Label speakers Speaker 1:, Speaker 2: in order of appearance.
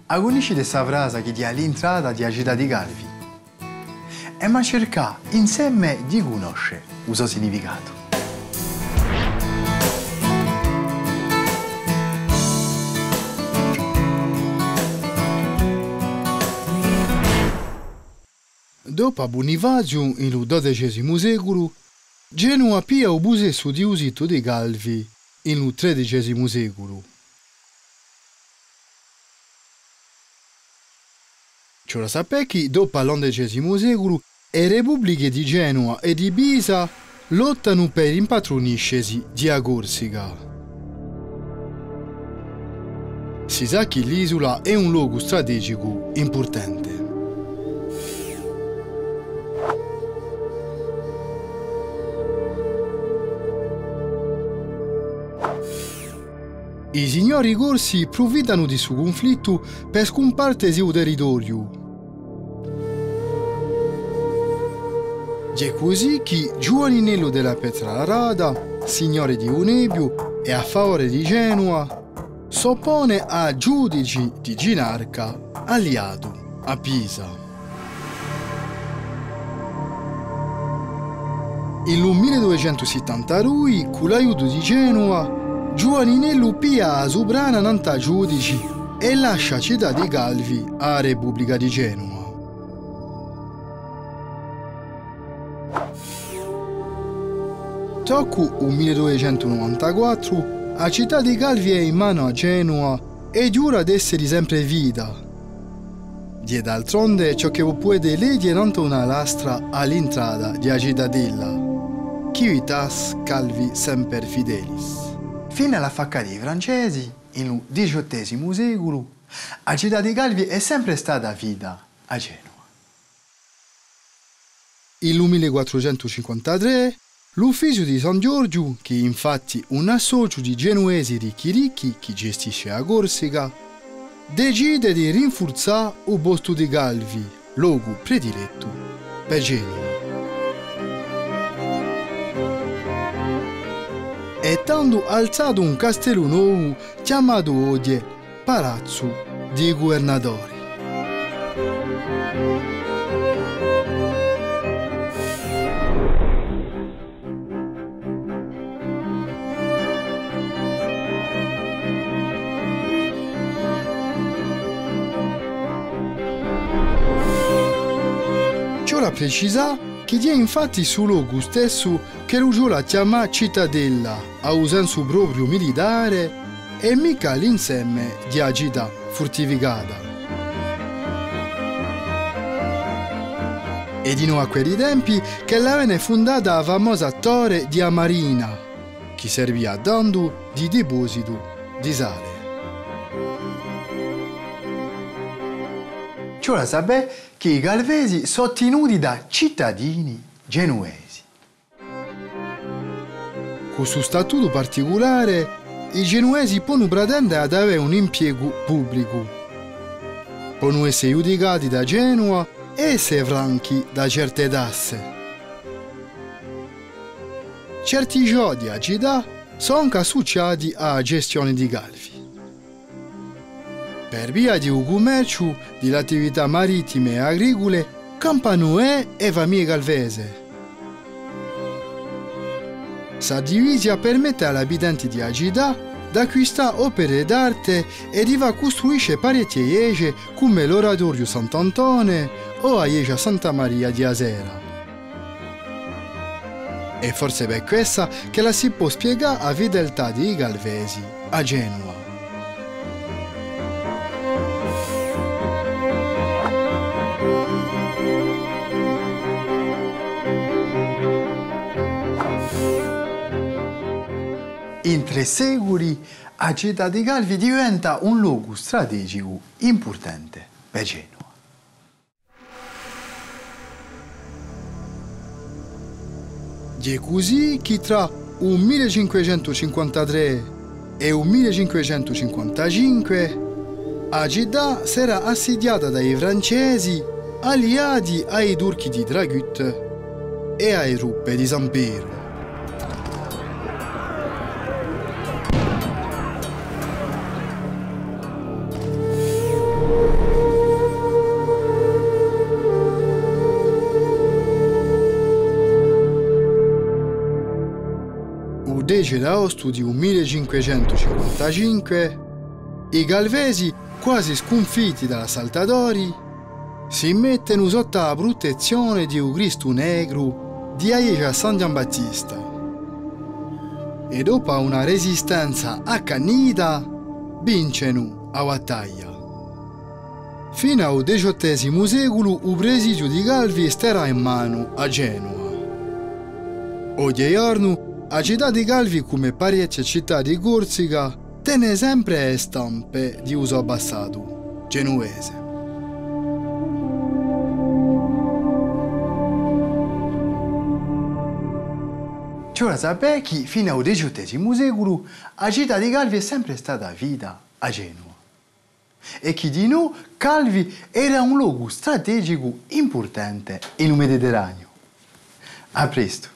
Speaker 1: a conoscere questa frase che è all'entrata della città di Calvi e ma cercare insieme di conoscere il suo significato. Dopo Bonifacio, nel XII secolo, Genova pia il possesso di Usito di Calvi nel XIII secolo. Ciò la sapete che dopo l'XI secolo le repubbliche di Genova e di Pisa lottano per l'impatroniscesi di Corsica. Si sa che l'isola è un luogo strategico importante. I signori corsi approfittano di questo conflitto per scompartere il suo territorio. È così che Giovanninello della Petralarada, signore di Onebio e a favore di Genova, s'oppone a giudici di Ginarca, alleato a Pisa. In 1272, con l'aiuto di Genova, Giovanninello pia a sovrana nanta giudici e lascia città di Calvi alla Repubblica di Genova. Tocco nel 1294 la città di Calvi è in mano a Genova e giura di essere sempre vita. E d'altronde ciò che può legge tanto una lastra all'entrata della cittadella. Civitas Calvi semper fidelis. Fino alla facca dei francesi, nel XVIII secolo, la città di Calvi è sempre stata vita a Genova. Nel 1453, l'ufficio di San Giorgio, che è infatti un associo di genuesi ricchi che gestisce la Corsica, decide di rinforzare il posto di Calvi, luogo prediletto per Genova. E tanto alzato un castello nuovo chiamato oggi Palazzo dei Governatori. Ciò la precisa che è infatti sul luogo stesso che Ruggio la chiama cittadella, a un senso proprio militare, e mica l'insieme di una città fortificata. E di nuovo a quei tempi che la venne fondata la famosa torre di Amarina, che serviva dando di deposito di sale. Ciò la sapete che i calvesi sono tenuti da cittadini genuesi. Con questo statuto particolare, i genuesi possono pretendere ad avere un impiego pubblico. Possono essere giudicati da Genova e essere franchi da certe tasse. Certi giochi a città sono anche associati alla gestione di Calvi. Per via di un commercio, delle attività marittime e agricole, Campanoè e famiglie calvese. Questa divisione permette agli abitanti di città di acquistare opere d'arte e di costruire parecchie chiese come l'Oratorio Sant'Antone o la chiesa Santa Maria di Asera. E forse per questa che la si può spiegare la fedeltà dei calvesi a Genova. In 3 secoli, la città di Calvi diventa un luogo strategico importante per Genova. È così che tra il 1553 e il 1555 la città sarà assediata dai francesi alleati ai turchi di Dragut e ai truppe di San Piero. il 10 agosto di 1555, i galvesi, quasi sconfitti dagli assaltatori, si mettono sotto la protezione di un Cristo negro di Aiega San Giambattista. E dopo una resistenza accanita, vincono la battaglia. Fino al XVIII secolo il presidio di Calvi starà in mano a Genova. Oggigiorno, la città di Calvi, come parecchie città di Corsica, tiene sempre le stampe di uso abbassato genovese. Ora sapete che fino al XVIII secolo la città di Calvi è sempre stata vita a Genova. E chi di noi, Calvi era un luogo strategico importante nel Mediterraneo. A presto!